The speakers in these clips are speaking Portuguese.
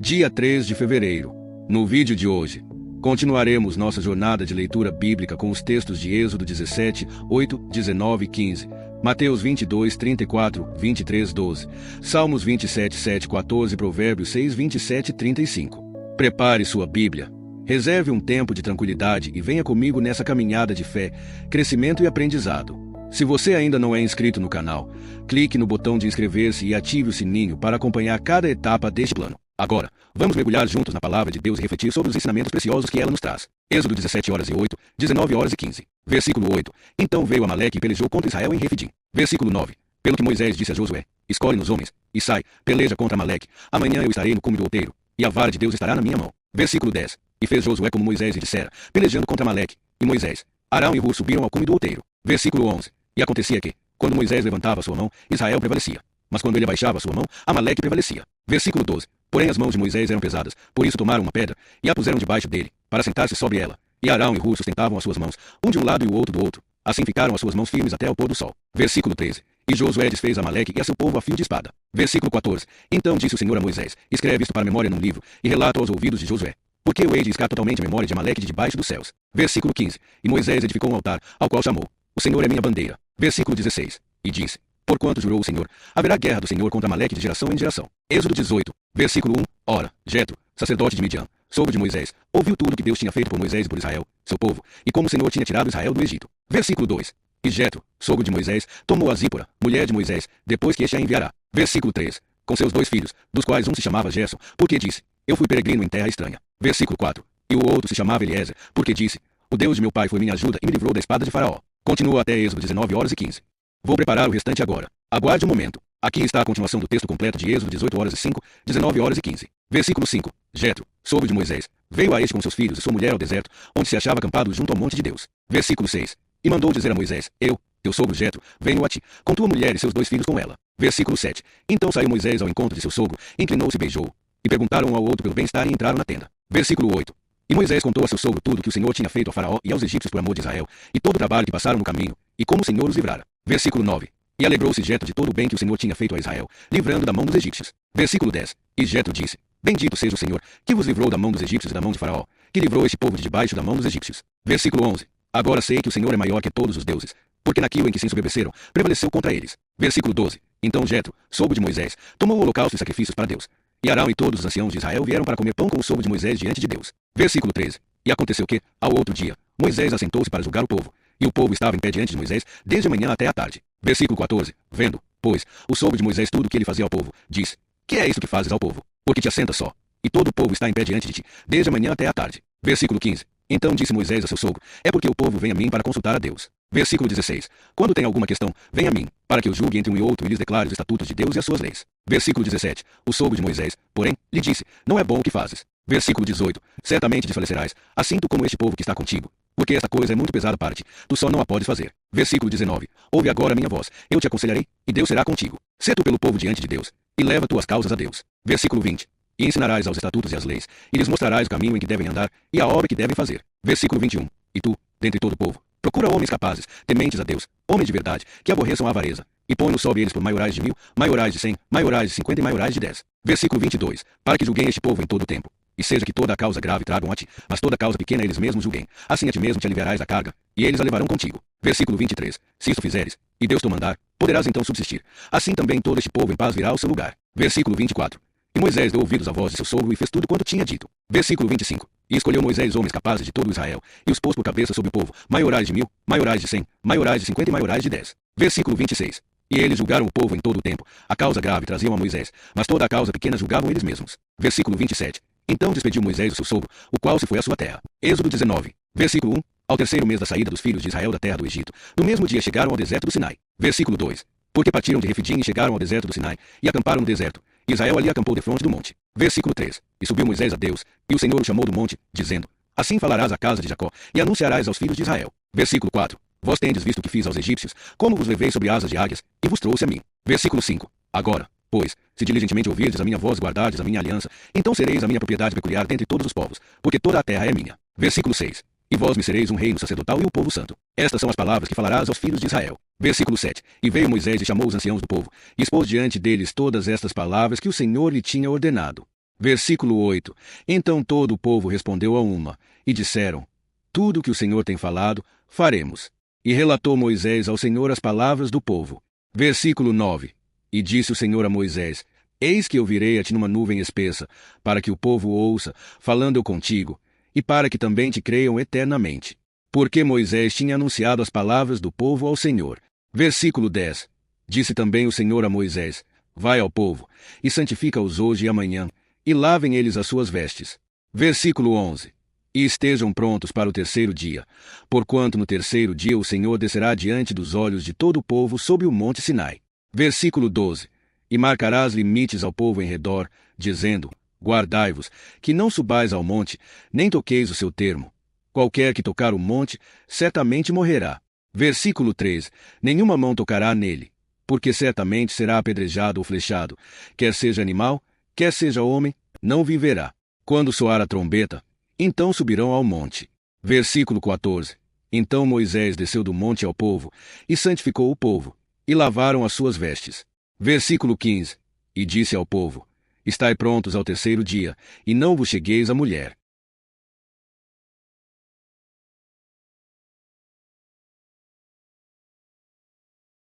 Dia 3 de fevereiro. No vídeo de hoje, continuaremos nossa jornada de leitura bíblica com os textos de Êxodo 17, 8, 19 e 15, Mateus 22, 34, 23, 12, Salmos 27, 7, 14 e Provérbios 6, 27 e 35. Prepare sua Bíblia, reserve um tempo de tranquilidade e venha comigo nessa caminhada de fé, crescimento e aprendizado. Se você ainda não é inscrito no canal, clique no botão de inscrever-se e ative o sininho para acompanhar cada etapa deste plano. Agora, vamos mergulhar juntos na palavra de Deus e refletir sobre os ensinamentos preciosos que ela nos traz. Êxodo 17 horas e 8, 19 horas e 15. Versículo 8. Então veio Amaleque e pelejou contra Israel em Refidim. Versículo 9. Pelo que Moisés disse a Josué: escolhe-nos homens, e sai, peleja contra Amaleque. Amanhã eu estarei no cume do outeiro, e a vara de Deus estará na minha mão. Versículo 10. E fez Josué como Moisés lhe dissera, pelejando contra Amaleque. E Moisés, Arão e Hur subiram ao cume do outeiro. Versículo 11. E acontecia que, quando Moisés levantava a sua mão, Israel prevalecia. Mas quando ele abaixava a sua mão, Amaleque prevalecia. Versículo 12. Porém as mãos de Moisés eram pesadas, por isso tomaram uma pedra, e a puseram debaixo dele, para sentar-se sobre ela. E Arão e Hur sustentavam as suas mãos, um de um lado e o outro do outro. Assim ficaram as suas mãos firmes até ao pôr do sol. Versículo 13. E Josué desfez Amaleque e a seu povo a fio de espada. Versículo 14. Então disse o Senhor a Moisés: escreve isto para memória num livro, e relata aos ouvidos de Josué. Porque eu hei de riscar totalmente a memória de Amaleque de debaixo dos céus. Versículo 15. E Moisés edificou um altar, ao qual chamou: o Senhor é minha bandeira. Versículo 16. E disse: porquanto jurou o Senhor, haverá guerra do Senhor contra Amaleque de geração em geração. Êxodo 18, versículo 1. Ora, Jetro, sacerdote de Midian, sogro de Moisés, ouviu tudo que Deus tinha feito por Moisés e por Israel, seu povo, e como o Senhor tinha tirado Israel do Egito. Versículo 2. E Jetro, sogro de Moisés, tomou a Zípora, mulher de Moisés, depois que este a enviará. Versículo 3. Com seus 2 filhos, dos quais um se chamava Gerson, porque disse: eu fui peregrino em terra estranha. Versículo 4. E o outro se chamava Eliezer, porque disse: o Deus de meu pai foi minha ajuda e me livrou da espada de Faraó. Continua até Êxodo 19 horas e 15. Vou preparar o restante agora. Aguarde um momento. Aqui está a continuação do texto completo de Êxodo 18 horas e 5, 19 horas e 15. Versículo 5. Jetro, sogro de Moisés, veio a este com seus filhos e sua mulher ao deserto, onde se achava acampado junto ao monte de Deus. Versículo 6. E mandou dizer a Moisés: eu, teu sogro Jetro, venho a ti, com tua mulher e seus 2 filhos com ela. Versículo 7. Então saiu Moisés ao encontro de seu sogro, inclinou-se e beijou. E perguntaram um ao outro pelo bem-estar e entraram na tenda. Versículo 8. E Moisés contou a seu sogro tudo que o Senhor tinha feito a Faraó e aos egípcios por amor de Israel, e todo o trabalho que passaram no caminho, e como o Senhor os livrara. Versículo 9. E alegrou-se Jetro de todo o bem que o Senhor tinha feito a Israel, livrando da mão dos egípcios. Versículo 10. E Jetro disse: bendito seja o Senhor, que vos livrou da mão dos egípcios e da mão de Faraó, que livrou este povo de debaixo da mão dos egípcios. Versículo 11. Agora sei que o Senhor é maior que todos os deuses, porque naquilo em que se ensoberbeceram, prevaleceu contra eles. Versículo 12. Então Jetro, sogro de Moisés, tomou o holocausto e sacrifícios para Deus. E Arão e todos os anciãos de Israel vieram para comer pão com o sogro de Moisés diante de Deus. Versículo 13. E aconteceu que, ao outro dia, Moisés assentou-se para julgar o povo. E o povo estava em pé diante de Moisés, desde a manhã até a tarde. Versículo 14. Vendo, pois, o sogro de Moisés tudo o que ele fazia ao povo, disse: que é isto que fazes ao povo? Porque te assentas só, e todo o povo está em pé diante de ti, desde a manhã até a tarde. Versículo 15. Então disse Moisés a seu sogro: é porque o povo vem a mim para consultar a Deus. Versículo 16. Quando tem alguma questão, vem a mim, para que eu julgue entre um e outro e lhes declare os estatutos de Deus e as suas leis. Versículo 17. O sogro de Moisés, porém, lhe disse: não é bom o que fazes. Versículo 18. Certamente desfalecerás, assim tu como este povo que está contigo, porque esta coisa é muito pesada para ti, tu só não a podes fazer. Versículo 19. Ouve agora a minha voz, eu te aconselharei, e Deus será contigo. Sê tu pelo povo diante de Deus, e leva tuas causas a Deus. Versículo 20. E ensinarás aos estatutos e às leis, e lhes mostrarás o caminho em que devem andar, e a obra que devem fazer. Versículo 21. E tu, dentre todo o povo, procura homens capazes, tementes a Deus, homens de verdade, que aborreçam a avareza, e põe-nos sobre eles por maiorais de 1000, maiorais de 100, maiorais de 50 e maiorais de 10. Versículo 22. Para que julguem este povo em todo o tempo. E seja que toda a causa grave tragam a ti, mas toda a causa pequena eles mesmos julguem. Assim a ti mesmo te aliviarás da carga, e eles a levarão contigo. Versículo 23. Se isto fizeres, e Deus te mandar, poderás então subsistir. Assim também todo este povo em paz virá ao seu lugar. Versículo 24. E Moisés deu ouvidos à voz de seu sogro e fez tudo quanto tinha dito. Versículo 25. E escolheu Moisés homens capazes de todo Israel, e os pôs por cabeça sobre o povo, maiorais de 1000, maiorais de 100, maiorais de 50 e maiorais de 10. Versículo 26. E eles julgaram o povo em todo o tempo. A causa grave traziam a Moisés, mas toda a causa pequena julgavam eles mesmos. Versículo 27. Então despediu Moisés o seu sogro, o qual se foi à sua terra. Êxodo 19. Versículo 1. Ao terceiro mês da saída dos filhos de Israel da terra do Egito, no mesmo dia chegaram ao deserto do Sinai. Versículo 2. Porque partiram de Refidim e chegaram ao deserto do Sinai, e acamparam no deserto. Israel ali acampou defronte do monte. Versículo 3. E subiu Moisés a Deus, e o Senhor o chamou do monte, dizendo: assim falarás à casa de Jacó, e anunciarás aos filhos de Israel. Versículo 4. Vós tendes visto o que fiz aos egípcios, como vos levei sobre asas de águias, e vos trouxe a mim. Versículo 5. Agora, pois, se diligentemente ouvirdes a minha voz e guardardes a minha aliança, então sereis a minha propriedade peculiar dentre todos os povos, porque toda a terra é minha. Versículo 6. E vós me sereis um reino sacerdotal e um povo santo. Estas são as palavras que falarás aos filhos de Israel. Versículo 7. E veio Moisés e chamou os anciãos do povo, e expôs diante deles todas estas palavras que o Senhor lhe tinha ordenado. Versículo 8. Então todo o povo respondeu a uma, e disseram: Tudo o que o Senhor tem falado, faremos. E relatou Moisés ao Senhor as palavras do povo. Versículo 9. E disse o Senhor a Moisés: Eis que eu virei a ti numa nuvem espessa, para que o povo ouça, falando eu contigo, e para que também te creiam eternamente. Porque Moisés tinha anunciado as palavras do povo ao Senhor. Versículo 10. Disse também o Senhor a Moisés: Vai ao povo, e santifica-os hoje e amanhã, e lavem eles as suas vestes. Versículo 11. E estejam prontos para o terceiro dia, porquanto no terceiro dia o Senhor descerá diante dos olhos de todo o povo sobre o monte Sinai. Versículo 12. E marcarás limites ao povo em redor, dizendo: Guardai-vos, que não subais ao monte, nem toqueis o seu termo. Qualquer que tocar o monte, certamente morrerá. Versículo 13. Nenhuma mão tocará nele, porque certamente será apedrejado ou flechado, quer seja animal, quer seja homem, não viverá. Quando soar a trombeta, então subirão ao monte. Versículo 14. Então Moisés desceu do monte ao povo, e santificou o povo, e lavaram as suas vestes. Versículo 15. E disse ao povo: Estai prontos ao terceiro dia, e não vos chegueis à mulher.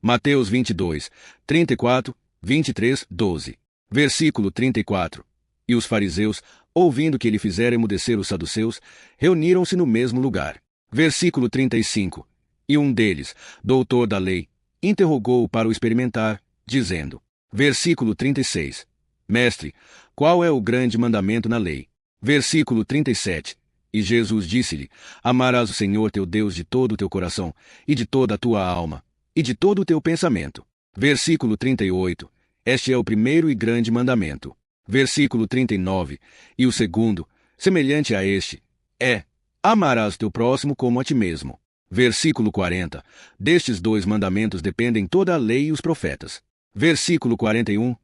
Mateus 22, 34, 23, 12. Versículo 34. E os fariseus, ouvindo que ele fizera emudecer os saduceus, reuniram-se no mesmo lugar. Versículo 35. E um deles, doutor da lei, interrogou-o para o experimentar, dizendo: Versículo 36. Mestre, qual é o grande mandamento na lei? Versículo 37. E Jesus disse-lhe: Amarás o Senhor teu Deus de todo o teu coração, e de toda a tua alma, e de todo o teu pensamento. Versículo 38. Este é o primeiro e grande mandamento. Versículo 39. E o segundo, semelhante a este, é: amarás teu próximo como a ti mesmo. Versículo 40. Destes dois mandamentos dependem toda a lei e os profetas. Versículo 41.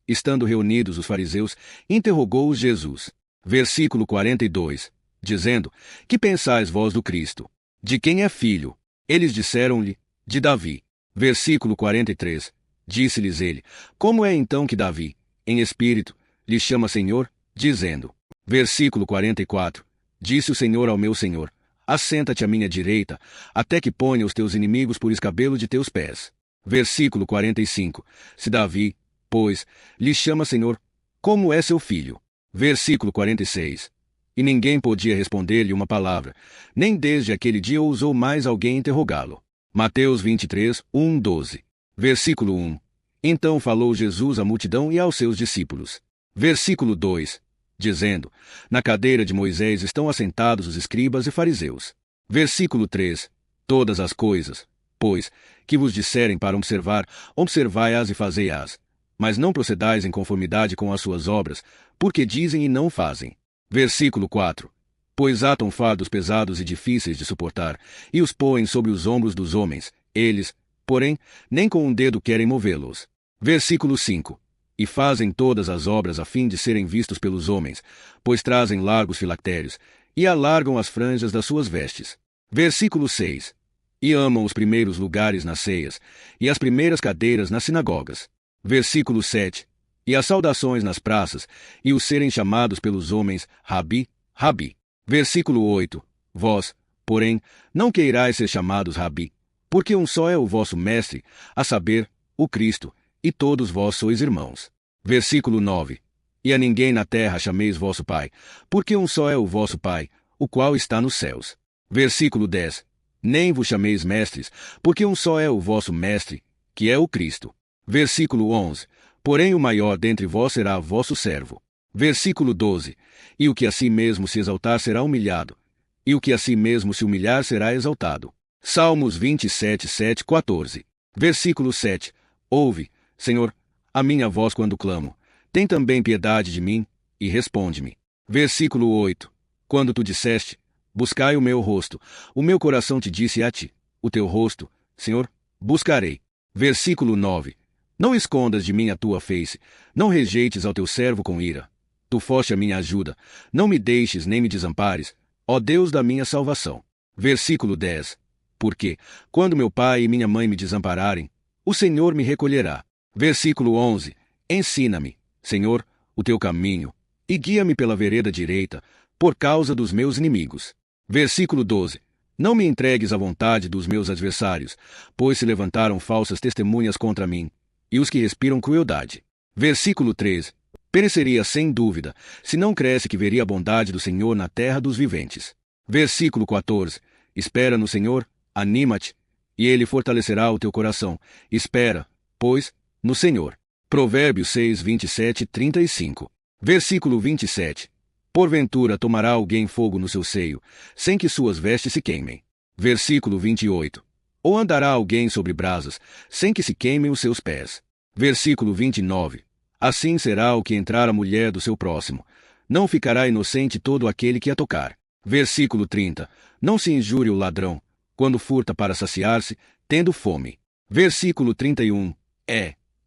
Estando reunidos os fariseus, interrogou-os Jesus. Versículo 42. Dizendo: Que pensais vós do Cristo? De quem é filho? Eles disseram-lhe: De Davi. Versículo 43. Disse-lhes ele: Como é então que Davi, em espírito, lhe chama Senhor, dizendo? Versículo 44. Disse o Senhor ao meu Senhor: Assenta-te à minha direita, até que ponha os teus inimigos por escabelo de teus pés. Versículo 45. Se Davi, pois, lhe chama Senhor, como é seu filho? Versículo 46. E ninguém podia responder-lhe uma palavra, nem desde aquele dia ousou mais alguém interrogá-lo. Mateus 23, 1, 12. Versículo 1. Então falou Jesus à multidão e aos seus discípulos. Versículo 2. Dizendo: Na cadeira de Moisés estão assentados os escribas e fariseus. Versículo 3. Todas as coisas, pois, que vos disserem para observar, observai-as e fazei-as. Mas não procedais em conformidade com as suas obras, porque dizem e não fazem. Versículo 4. Pois atam fardos pesados e difíceis de suportar, e os põem sobre os ombros dos homens. Eles, porém, nem com um dedo querem movê-los. Versículo 5. E fazem todas as obras a fim de serem vistos pelos homens, pois trazem largos filactérios, e alargam as franjas das suas vestes. Versículo 6. E amam os primeiros lugares nas ceias, e as primeiras cadeiras nas sinagogas. Versículo 7. E as saudações nas praças, e os serem chamados pelos homens, Rabi, Rabi. Versículo 8. Vós, porém, não queirais ser chamados Rabi, porque um só é o vosso mestre, a saber, o Cristo, e todos vós sois irmãos. Versículo 9. E a ninguém na terra chameis vosso Pai, porque um só é o vosso Pai, o qual está nos céus. Versículo 10. Nem vos chameis mestres, porque um só é o vosso mestre, que é o Cristo. Versículo 11. Porém o maior dentre vós será vosso servo. Versículo 12. E o que a si mesmo se exaltar será humilhado, e o que a si mesmo se humilhar será exaltado. Salmos 27, 7, 14. Versículo 7. Ouve, Senhor, a minha voz quando clamo. Tem também piedade de mim, e responde-me. Versículo 8. Quando tu disseste: Buscai o meu rosto, o meu coração te disse a ti: O teu rosto, Senhor, buscarei. Versículo 9. Não escondas de mim a tua face, não rejeites ao teu servo com ira. Tu foste a minha ajuda, não me deixes nem me desampares, ó Deus da minha salvação. Versículo 10. Porque, quando meu pai e minha mãe me desampararem, o Senhor me recolherá. Versículo 11. Ensina-me, Senhor, o teu caminho, e guia-me pela vereda direita, por causa dos meus inimigos. Versículo 12. Não me entregues à vontade dos meus adversários, pois se levantaram falsas testemunhas contra mim, e os que respiram crueldade. Versículo 13. Pereceria sem dúvida, se não cresce que veria a bondade do Senhor na terra dos viventes. Versículo 14. Espera no Senhor, anima-te, e Ele fortalecerá o teu coração. Espera, pois, no Senhor. Provérbios 6, 27 e 35. Versículo 27. Porventura tomará alguém fogo no seu seio, sem que suas vestes se queimem. Versículo 28. Ou andará alguém sobre brasas, sem que se queimem os seus pés. Versículo 29. Assim será o que entrar a mulher do seu próximo. Não ficará inocente todo aquele que a tocar. Versículo 30. Não se injure o ladrão, quando furta para saciar-se, tendo fome. Versículo 31.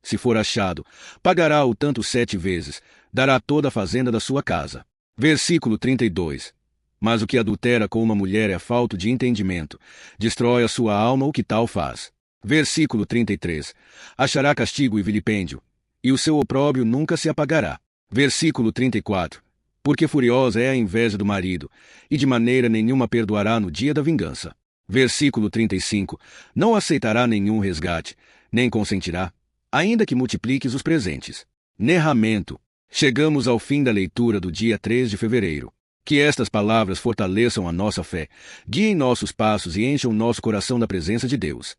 Se for achado, pagará o tanto 7 vezes, dará toda a fazenda da sua casa. Versículo 32. Mas o que adultera com uma mulher é falto de entendimento, destrói a sua alma o que tal faz. Versículo 33. Achará castigo e vilipêndio, e o seu opróbrio nunca se apagará. Versículo 34. Porque furiosa é a inveja do marido, e de maneira nenhuma perdoará no dia da vingança. Versículo 35. Não aceitará nenhum resgate, nem consentirá, ainda que multipliques os presentes. Nerramento. Chegamos ao fim da leitura do dia 3 de fevereiro. Que estas palavras fortaleçam a nossa fé, guiem nossos passos e encham nosso coração da presença de Deus.